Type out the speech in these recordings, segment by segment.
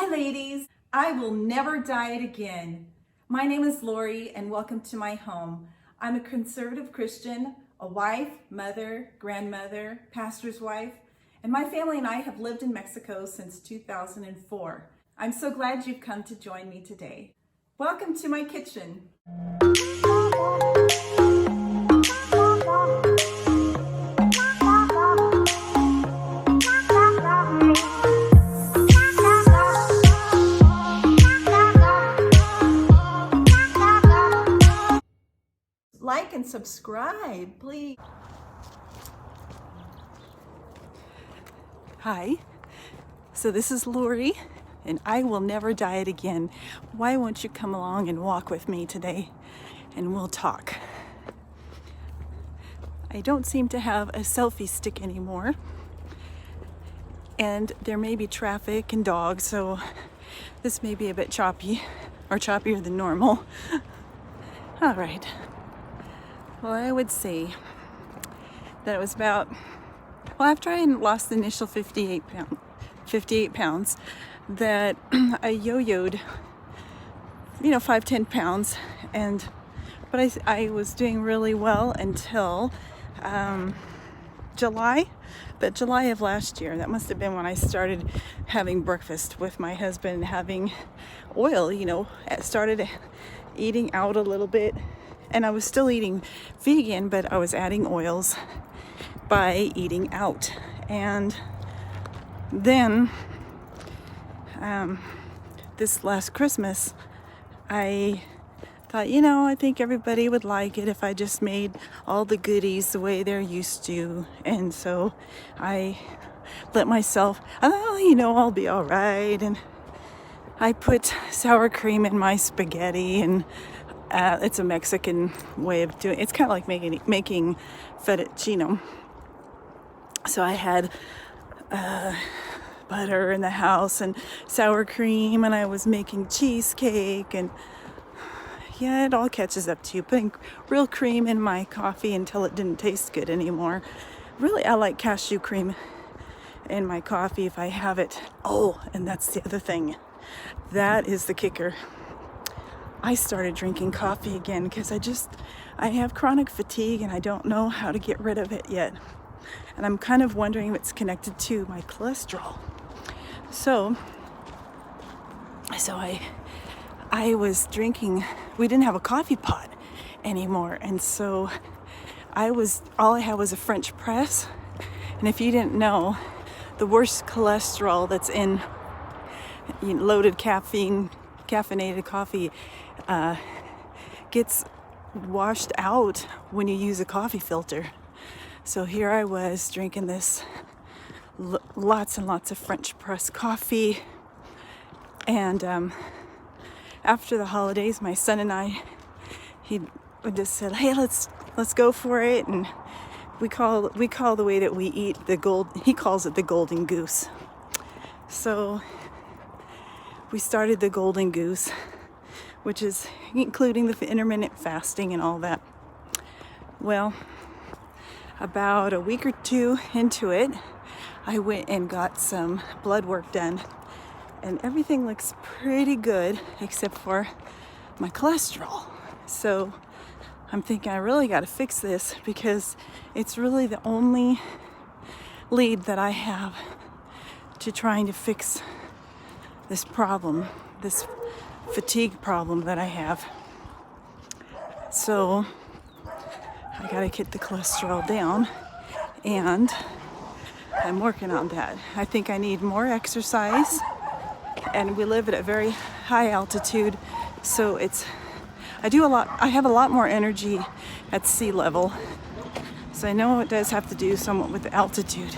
Hi ladies, I will never diet again. My name is Lori and welcome to my home. I'm a conservative Christian, a wife, mother, grandmother, pastor's wife, and my family and I have lived in Mexico since 2004. I'm so glad you've come to join me today. Welcome to my kitchen. Like and subscribe, please. Hi, so this is Lori, and I will never diet again. Why won't you come along and walk with me today, and we'll talk. I don't seem to have a selfie stick anymore, and there may be traffic and dogs, so this may be a bit choppy, or choppier than normal. All right. Well, I would say that it was about, after I lost the initial 58 pounds, that I yo-yoed, 5-10 pounds, but I was doing really well until July of last year. That must have been when I started having breakfast with my husband, having oil, started eating out a little bit. And I was still eating vegan, but I was adding oils by eating out. And then this last Christmas, I thought, I think everybody would like it if I just made all the goodies the way they're used to. And so I let myself, I'll be all right. And I put sour cream in my spaghetti, and it's a Mexican way of doing it. It's kind of like making fettuccine. So I had butter in the house and sour cream, and I was making cheesecake, and it all catches up to you. Putting real cream in my coffee until it didn't taste good anymore. Really, I like cashew cream in my coffee if I have it. Oh, and that's the other thing. That is the kicker. I started drinking coffee again because I have chronic fatigue and I don't know how to get rid of it yet. And I'm kind of wondering if it's connected to my cholesterol. So I was drinking, we didn't have a coffee pot anymore. And so all I had was a French press. And if you didn't know, the worst cholesterol that's in loaded caffeinated coffee gets washed out when you use a coffee filter. So here I was drinking this lots and lots of French press coffee, and after the holidays, my son and I, he just said, "Hey, let's go for it." And we call the way that we eat he calls it the golden goose. So we started the golden goose, which is including the intermittent fasting and all that. Well, about a week or two into it, I went and got some blood work done, and everything looks pretty good except for my cholesterol. So I'm thinking I really got to fix this, because it's really the only lead that I have to trying to fix this problem, this fatigue problem that I have. So I gotta get the cholesterol down, and I'm working on that. I think I need more exercise, and we live at a very high altitude, so I have a lot more energy at sea level. So I know it does have to do somewhat with the altitude.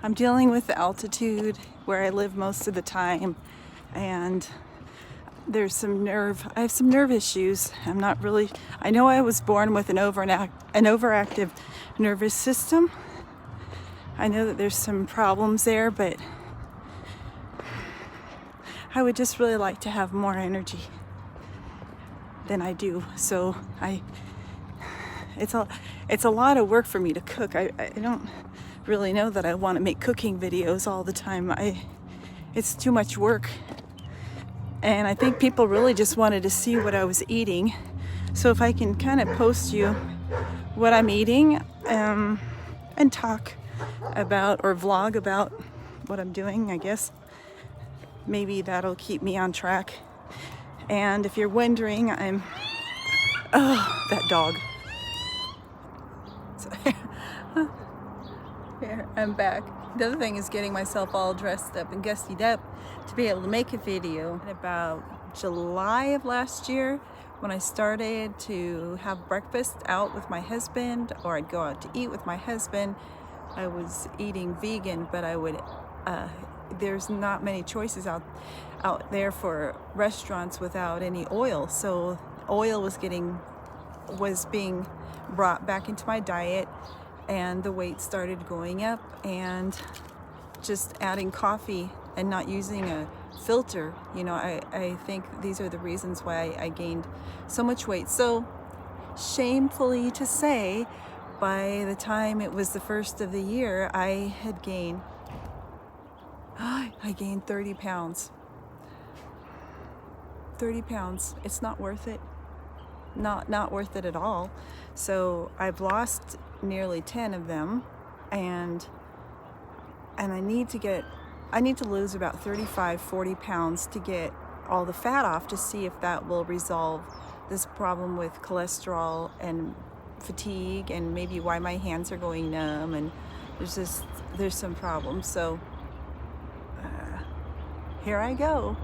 I'm dealing with the altitude where I live most of the time, and I have some nerve issues. I know I was born with an overactive nervous system. I know that there's some problems there, but I would just really like to have more energy than I do. So it's a lot of work for me to cook. I don't really know that I want to make cooking videos all the time. It's too much work. And I think people really just wanted to see what I was eating. So if I can kind of post you what I'm eating, and talk about or vlog about what I'm doing, I guess maybe that'll keep me on track. And if you're wondering, that dog. Here, I'm back. The other thing is getting myself all dressed up and gussied up to be able to make a video. In about July of last year, when I started to have breakfast out with my husband, or I'd go out to eat with my husband, I was eating vegan, but I would, there's not many choices out there for restaurants without any oil. So oil was being brought back into my diet, and the weight started going up, and just adding coffee and not using a filter, I think these are the reasons why I gained so much weight. So shamefully to say, by the time it was the first of the year, I gained 30 pounds. 30 pounds. It's not worth it. Not worth it at all. So I've lost nearly 10 of them, and I need to lose about 35-40 pounds to get all the fat off, to see if that will resolve this problem with cholesterol and fatigue, and maybe why my hands are going numb, and there's some problems. So here I go.